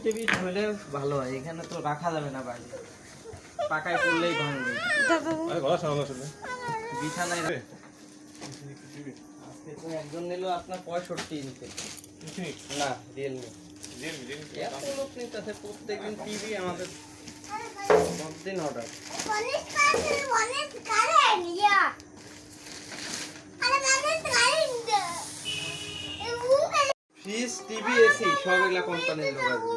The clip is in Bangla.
টেবিল হলে ভালো হয়, এখানে তো রাখা যাবে না বাইরে, পাকায় পড়লেই ভাঙবে। বিছানায় একজন নিল আপনার 65 ইঞ্চি না রিয়েলমি এত লোক নিতেছে প্রত্যেকদিন টিভি আমাদের প্রতিদিন অর্ডার। ফ্রিজ টিভি এসি সব এগুলা কোম্পানির লোক আসবে।